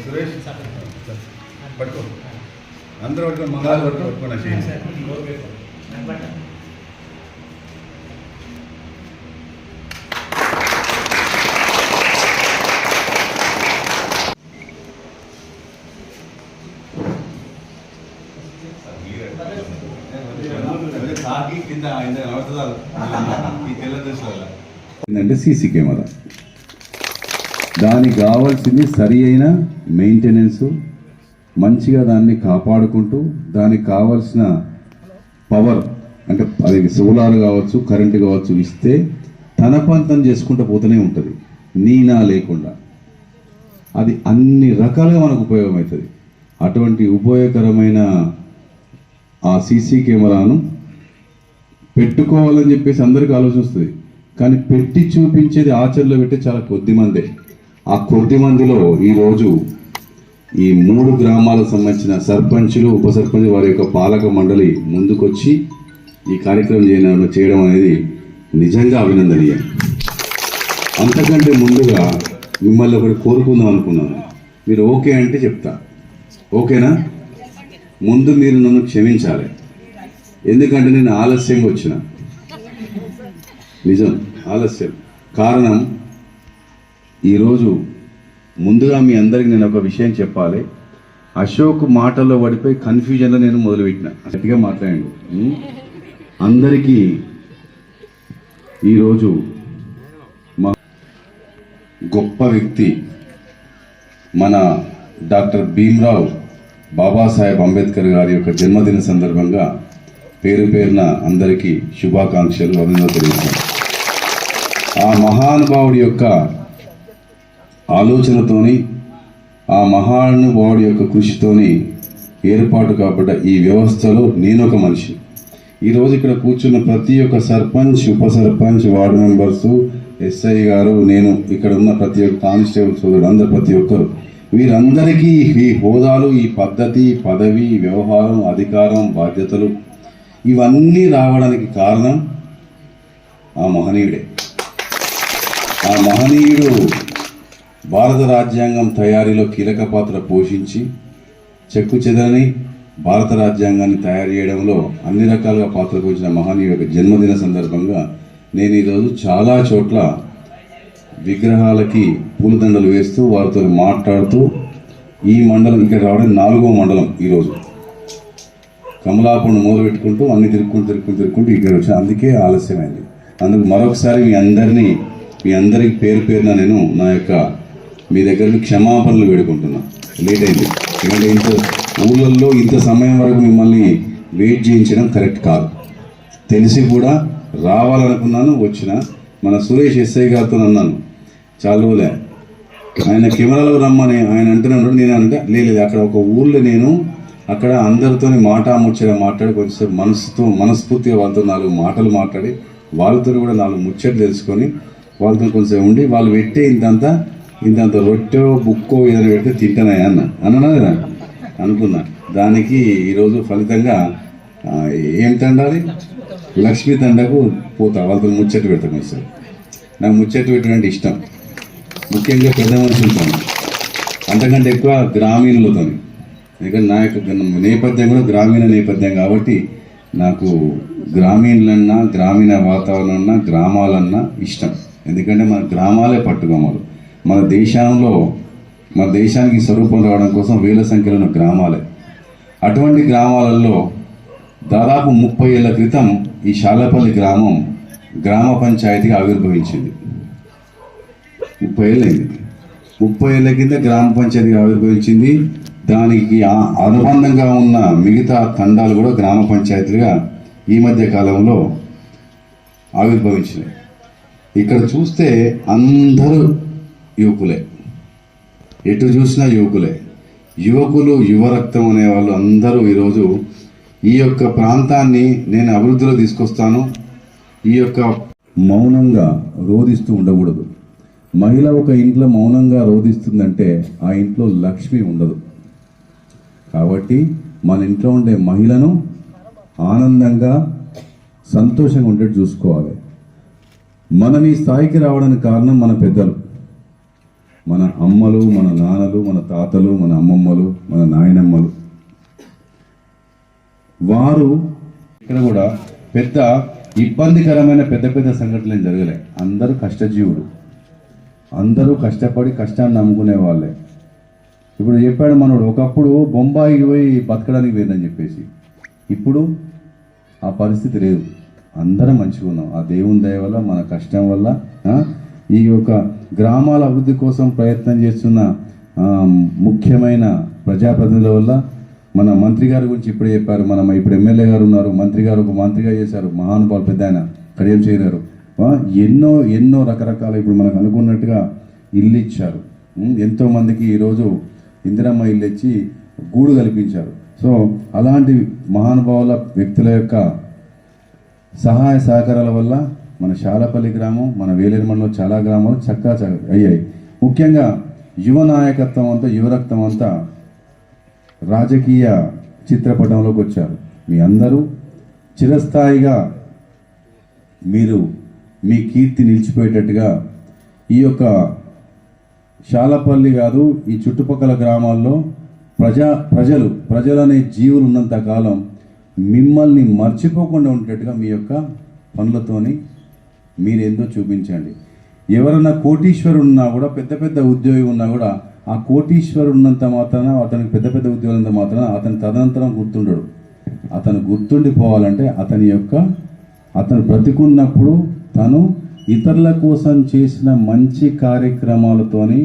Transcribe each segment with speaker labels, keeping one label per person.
Speaker 1: సురేష్ పట్టుకో, అందరూ పట్టుకొని మంగాలు పట్టుకున్నా
Speaker 2: ఏంటంటే సీసీ కెమెరా, దానికి కావాల్సింది సరి అయిన మెయింటెనెన్స్, మంచిగా దాన్ని కాపాడుకుంటూ దానికి కావాల్సిన పవర్ అంటే అది సోలార్ కావచ్చు కరెంటు కావచ్చు ఇస్తే తన పంతం చేసుకుంటూ పోతూనే ఉంటుంది నీనా లేకుండా. అది అన్ని రకాలుగా మనకు ఉపయోగమవుతుంది. అటువంటి ఉపయోగకరమైన ఆ సీసీ కెమెరాను పెట్టుకోవాలని చెప్పేసి అందరికీ ఆలోచిస్తుంది, కానీ పెట్టి చూపించేది ఆచరణలో పెట్టే చాలా కొద్ది మందే. ఆ కొద్ది మందిలో ఈరోజు ఈ 3 గ్రామాలకు సంబంధించిన సర్పంచులు ఉప సర్పంచ్ వారి యొక్క పాలక మండలి ముందుకొచ్చి ఈ కార్యక్రమం చేయడం అనేది నిజంగా అభినందనీయం. అంతకంటే ముందుగా మిమ్మల్ని ఒకటి కోరుకుందాం అనుకున్నాను. మీరు ఓకే అంటే చెప్తా, ఓకేనా? ముందు మీరు నన్ను క్షమించాలి, ఎందుకంటే నేను ఆలస్యంగా వచ్చిన. నిజం ఆలస్యం కారణం ఈరోజు ముందుగా మీ అందరికి నేను ఒక విషయం చెప్పాలి. అశోక్ మాటల్లో పడిపోయి కన్ఫ్యూజన్లో నేను మొదలుపెట్టిన. గట్టిగా మాట్లాడండి. అందరికీ ఈరోజు మా గొప్ప వ్యక్తి మన డాక్టర్ భీమ్రావ్ బాబాసాహెబ్ అంబేద్కర్ గారి యొక్క జన్మదిన సందర్భంగా పేరు పేరున అందరికీ శుభాకాంక్షలు, అభినందనలు తెలియజేస్తాను. ఆ మహానుభావుడి యొక్క ఆలోచనతోని, ఆ మహానుభావుడి యొక్క కృషితోని ఏర్పాటు కాబడ్డ ఈ వ్యవస్థలో నేనొక మనిషి. ఈరోజు ఇక్కడ కూర్చున్న ప్రతి ఒక్క సర్పంచ్, ఉప సర్పంచ్, వార్డు మెంబర్సు, ఎస్ఐ గారు, నేను ఇక్కడ ఉన్న ప్రతి ఒక్క కానిస్టేబుల్ సోదరుడు, అందరు ప్రతి ఒక్కరు, వీరందరికీ ఈ హోదాలు, ఈ పద్ధతి, పదవి, వ్యవహారం, అధికారం, బాధ్యతలు ఇవన్నీ రావడానికి కారణం ఆ మహనీయుడే. ఆ మహనీయుడు భారత రాజ్యాంగం తయారీలో కీలక పాత్ర పోషించి చెక్కు చెదరని భారత రాజ్యాంగాన్ని తయారు చేయడంలో అన్ని రకాలుగా పాత్ర పోషించిన మహనీయుడు యొక్క జన్మదిన సందర్భంగా నేను ఈరోజు చాలా చోట్ల విగ్రహాలకి పూలదండలు వేస్తూ వారితో మాట్లాడుతూ ఈ మండలం ఇక్కడ రావడం 4వ మండలం. ఈరోజు కమలాపురం మొదలు పెట్టుకుంటూ అన్ని తిరుక్కుంటూ ఇక్కడ వచ్చాను. అందుకే ఆలస్యమైంది. అందుకు మరొకసారి మీ అందరికి పేరు పేరున నేను నా యొక్క మీ దగ్గర క్షమాపణలు వేడుకుంటున్నా. లేట్ అయింది, ఎందుకంటే ఇంత ఊళ్ళల్లో ఇంత సమయం వరకు మిమ్మల్ని వెయిట్ చేయించడం కరెక్ట్ కాదు. తెలిసి కూడా రావాలనుకున్నాను, వచ్చిన. మన సురేష్ ఎస్ఐ గారితో అన్నాను చాలా రోజులే, ఆయన కెమెరాలో రమ్మని ఆయన అంటున్నాడు. నేను అంటే లేదు, అక్కడ ఒక ఊళ్ళో నేను అక్కడ అందరితో ముచ్చట మాట్లాడి కొంచెం మనస్ఫూర్తిగా వాళ్ళతో 4 మాటలు మాట్లాడి వాళ్ళతో కూడా 4 ముచ్చట్లు తెలుసుకొని వాళ్ళతో కొంచెం ఉండి వాళ్ళు పెట్టే ఇంతంత రొట్టె బుక్కో ఏదైనా పెడితే తింటానయ్యా అన్నా కదా అనుకున్నా. దానికి ఈరోజు ఫలితంగా ఏం తండాలి, లక్ష్మీ తండకు పోతా, వాళ్ళతో ముచ్చట్లు పెడతా. కొంచెం నాకు ముచ్చట్లు పెట్టడం ఇష్టం, ముఖ్యంగా పెద్ద మనుషులతో, అంతకంటే ఎక్కువ గ్రామీణులతో. ఎందుకంటే నా యొక్క నేపథ్యం కూడా గ్రామీణ నేపథ్యం కాబట్టి నాకు గ్రామీణులన్నా, గ్రామీణ వాతావరణం, గ్రామాలన్నా ఇష్టం. ఎందుకంటే మన గ్రామాలే పట్టుకోమలు. మన దేశానికి స్వరూపం రావడం కోసం వేల సంఖ్యలో ఉన్న గ్రామాలే. అటువంటి గ్రామాలలో దాదాపు 30 ఏళ్ల క్రితం ఈ శాలపల్లి గ్రామం గ్రామ పంచాయతీగా ఆవిర్భవించింది. 30 ఏళ్ళైంది. 30 ఏళ్ల కింద గ్రామ పంచాయతీగా ఆవిర్భవించింది. దానికి అనుబంధంగా ఉన్న మిగతా తండాలు కూడా గ్రామ పంచాయతీలుగా ఈ మధ్య కాలంలో ఆవిర్భవించినాయి. ఇక్కడ చూస్తే అందరూ యువకులే, ఎటు చూసినా యువకులే. యువకులు, యువరక్తం అనేవాళ్ళు అందరూ ఈరోజు ఈ యొక్క ప్రాంతాన్ని నేను అభివృద్ధిలో తీసుకొస్తాను. ఈ యొక్క మౌనంగా రోధిస్తూ ఉండకూడదు. మహిళ ఒక ఇంట్లో మౌనంగా రోధిస్తుందంటే ఆ ఇంట్లో లక్ష్మి ఉండదు. కాబట్టి మన ఇంట్లో ఉండే మహిళను ఆనందంగా, సంతోషంగా ఉండేట్టు చూసుకోవాలి. మనం ఈ స్థాయికి రావడానికి కారణం మన పెద్దలు. మన అమ్మలు, మన నాన్నలు, మన తాతలు, మన అమ్మమ్మలు, మన నాయనమ్మలు, వారు ఇక్కడ కూడా పెద్ద ఇబ్బందికరమైన పెద్ద పెద్ద సంఘటనలు ఏం జరగలే. అందరూ కష్టజీవులు, అందరూ కష్టపడి కష్టాన్ని నమ్ముకునే వాళ్ళే. ఇప్పుడు చెప్పాడు మనోడు, ఒకప్పుడు బొంబాయికి పోయి బతకడానికి పోయిందని చెప్పేసి, ఇప్పుడు ఆ పరిస్థితి లేదు. అందరం మంచిగా ఉన్నాం ఆ దేవుని దయ వల్ల, మన కష్టం వల్ల. ఈ యొక్క గ్రామాల అభివృద్ధి కోసం ప్రయత్నం చేస్తున్న ముఖ్యమైన ప్రజాప్రతినిధుల వల్ల, మన మంత్రి గారి గురించి ఇప్పుడే చెప్పారు. ఇప్పుడు ఎమ్మెల్యే గారు ఉన్నారు, మంత్రి గారు ఒక మంత్రిగా చేశారు, మహానుభావులు పెద్ద ఆయన కడియం చేయగారు. ఎన్నో ఎన్నో రకరకాల ఇప్పుడు మనకు అనుకున్నట్టుగా ఇల్లు ఇచ్చారు. ఎంతోమందికి ఈరోజు ఇందిరమ్మ ఇల్లు ఇచ్చి గూడు కల్పించారు. సో అలాంటి మహానుభావుల వ్యక్తుల యొక్క సహాయ సహకారాల వల్ల మన శాలపల్లి గ్రామం, మన వేలేరు మండలంలో చాలా గ్రామాలు చక్కగా అయ్యాయి. ముఖ్యంగా యువ నాయకత్వం అంతా, యువరక్తం అంతా రాజకీయ చిత్రపటంలోకి వచ్చారు. మీ అందరూ చిరస్థాయిగా మీరు మీ కీర్తి నిలిచిపోయేటట్టుగా ఈ యొక్క శాలపల్లి కాదు, ఈ చుట్టుపక్కల గ్రామాల్లో ప్రజలనే జీవులు ఉన్నంత కాలం మిమ్మల్ని మర్చిపోకుండా ఉండేట్టుగా మీ యొక్క పనులతోని మీరేందో చూపించండి. ఎవరన్నా కోటీశ్వరుడు ఉన్నా కూడా, పెద్ద పెద్ద ఉద్యోగి ఉన్నా కూడా, ఆ కోటీశ్వరుడు ఉన్నంత మాత్రాన, అతనికి పెద్ద పెద్ద ఉద్యోగులు ఉన్నంత మాత్రాన అతని తదనంతరం గుర్తుండడు. అతను గుర్తుండిపోవాలంటే అతను బ్రతికున్నప్పుడు తను ఇతరుల కోసం చేసిన మంచి కార్యక్రమాలతోని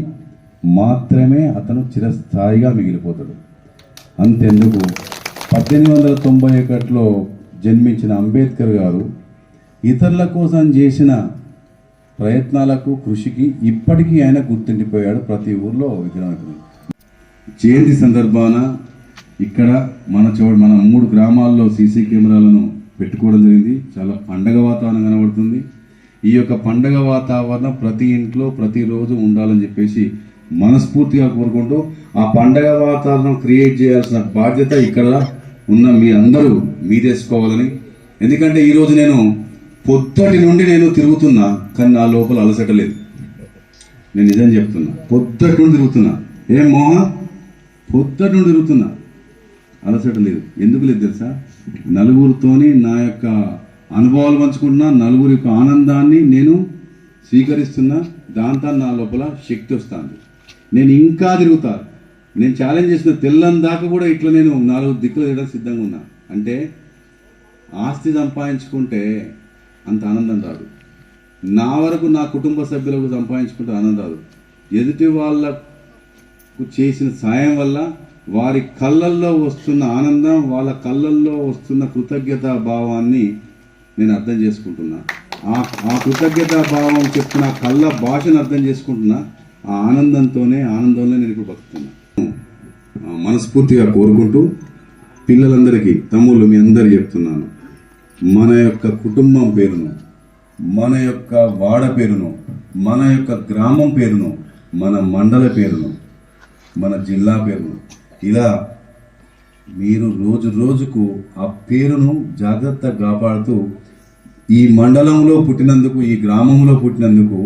Speaker 2: మాత్రమే అతను చిరస్థాయిగా మిగిలిపోతాడు. అంతెందుకు 1891లో జన్మించిన అంబేద్కర్ గారు ఇతరుల కోసం చేసిన ప్రయత్నాలకు, కృషికి ఇప్పటికీ ఆయన గుర్తుండిపోయాడు. ప్రతి ఊర్లో విగ్రహం. జయంతి సందర్భాన ఇక్కడ మన 3 గ్రామాల్లో సీసీ కెమెరాలను పెట్టుకోవడం జరిగింది. చాలా పండగ వాతావరణం కనబడుతుంది. ఈ యొక్క పండగ వాతావరణం ప్రతి ఇంట్లో ప్రతిరోజు ఉండాలని చెప్పేసి మనస్ఫూర్తిగా కోరుకుంటూ, ఆ పండగ వాతావరణం క్రియేట్ చేయాల్సిన బాధ్యత ఇక్కడ ఉన్న మీ అందరూ మీదేసుకోవాలని. ఎందుకంటే ఈరోజు నేను పొద్దుటి నుండి తిరుగుతున్నా, కానీ నా లోపల అలసట లేదు. నేను నిజం చెప్తున్నా, పొద్దుటి నుండి తిరుగుతున్నా. ఏం మోహన్, పొద్దుటి నుండి తిరుగుతున్నా, అలసట లేదు. ఎందుకు లేదు తెలుసా? నలుగురితోని నా యొక్క అనుభవాలు పంచుకుంటున్నా, నలుగురి యొక్క ఆనందాన్ని నేను స్వీకరిస్తున్నా. దాంతో నా లోపల శక్తి వస్తుంది. నేను ఇంకా తిరుగుతా. నేను ఛాలెంజ్ చేసిన తెల్లని దాకా కూడా ఇట్లా నేను 4 దిక్కులు తిరగడానికి సిద్ధంగా ఉన్నా. అంటే ఆస్తి సంపాదించుకుంటే అంత ఆనందం రాదు. నా వరకు నా కుటుంబ సభ్యులకు సంపాదించుకుంటే ఆనందం రాదు. ఎదుటి వాళ్ళకు చేసిన సాయం వల్ల వారి కళ్ళల్లో వస్తున్న ఆనందం, వాళ్ళ కళ్ళల్లో వస్తున్న కృతజ్ఞతా భావాన్ని నేను అర్థం చేసుకుంటున్నా. ఆ కృతజ్ఞతా భావం చెప్తున్న కళ్ళ భాషను అర్థం చేసుకుంటున్నా. ఆ ఆనందంలో నేను ఇప్పుడు బతుకుతున్నా. మనస్ఫూర్తిగా కోరుకుంటూ పిల్లలందరికీ, తమ్ముళ్ళు మీ అందరు చెప్తున్నాను, మన యొక్క కుటుంబం పేరును, మన యొక్క వాడ పేరును, మన యొక్క గ్రామం పేరును, మన మండల పేరును, మన జిల్లా పేరును, ఇలా మీరు రోజు రోజుకు ఆ పేరును జాగ్రత్తగా కాపాడుతూ ఈ మండలంలో పుట్టినందుకు, ఈ గ్రామంలో పుట్టినందుకు,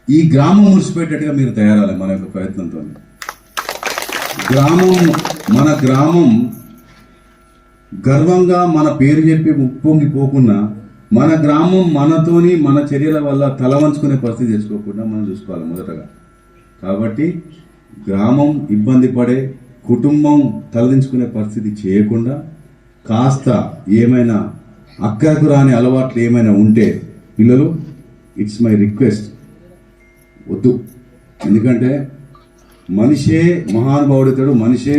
Speaker 2: ఈ గ్రామం మురిసిపోయేటట్టుగా మీరు తయారాలి. మన యొక్క ప్రయత్నంతో మన గ్రామం గర్వంగా మన పేరు చెప్పి ఉప్పొంగిపోకుండా, మన గ్రామం మనతోని మన చర్యల వల్ల తల వంచుకునే పరిస్థితి తెచ్చుకోకుండా మనం చూసుకోవాలి మొదటగా. కాబట్టి గ్రామం ఇబ్బంది పడే, కుటుంబం తలదించుకునే పరిస్థితి చేయకుండా, కాస్త ఏమైనా అక్కరకు రాని అలవాట్లు ఏమైనా ఉంటే పిల్లలు, ఇట్స్ మై రిక్వెస్ట్, వద్దు. ఎందుకంటే మనిషే మహానుభావుడితాడు, మనిషే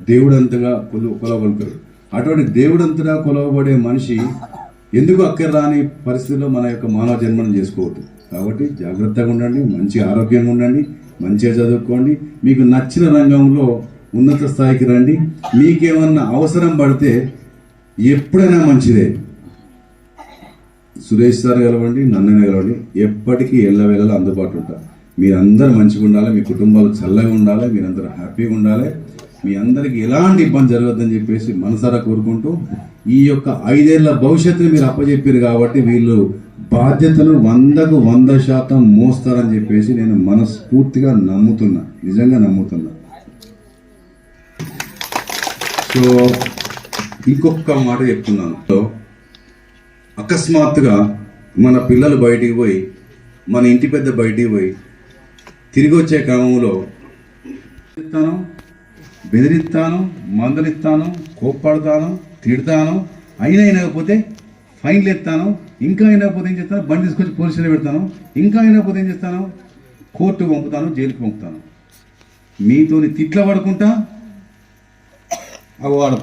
Speaker 2: దేవుడంతగా కొలవబడతాడు. అటువంటి దేవుడంతగా కొలవబడే మనిషి ఎందుకు అక్కర రాని పరిస్థితుల్లో మన యొక్క మానవ జన్మను చేసుకోవద్దు. కాబట్టి జాగ్రత్తగా ఉండండి, మంచి ఆరోగ్యంగా ఉండండి, మంచిగా చదువుకోండి, మీకు నచ్చిన రంగంలో ఉన్నత స్థాయికి రండి. మీకేమన్నా అవసరం పడితే ఎప్పుడైనా మంచిదే, సురేష్ సార్ కలవండి, నన్నైనా కలవండి, ఎప్పటికీ ఎల్లవేళలా అందుబాటులో ఉంటారు. మీరందరూ మంచిగా ఉండాలి, మీ కుటుంబాలు చల్లగా ఉండాలి, మీరందరూ హ్యాపీగా ఉండాలి, మీ అందరికీ ఎలాంటి ఇబ్బంది జరగద్దని చెప్పేసి మనసారా కోరుకుంటూ, ఈ యొక్క 5 ఏళ్ల భవిష్యత్తుని మీరు అప్పచెప్పారు కాబట్టి వీళ్ళు బాధ్యతను 100% మోస్తారని చెప్పేసి నేను మనస్ఫూర్తిగా నమ్ముతున్నా, నిజంగా నమ్ముతున్నా. సో ఇంకొక మాట చెప్తున్నాను. సో అకస్మాత్తుగా మన పిల్లలు బయటికి పోయి, మన ఇంటి పెద్ద బయటికి పోయి తిరిగి వచ్చే క్రమంలో బెదిరిస్తాను, మందలిస్తాను, కోప్పడతాను, తిడతాను, అయినా అయినకపోతే ఫైన్లు ఎత్తాను, ఇంకా అయినకపోతే ఏం చేస్తాను, బండి తీసుకొచ్చి పోలీసులు పెడతాను, ఇంకా అయినకపోతే ఏం చేస్తాను, కోర్టుకు పంపుతాను, జైలుకి పంపుతాను. మీతోని తిట్ల పడుకుంటా వాడు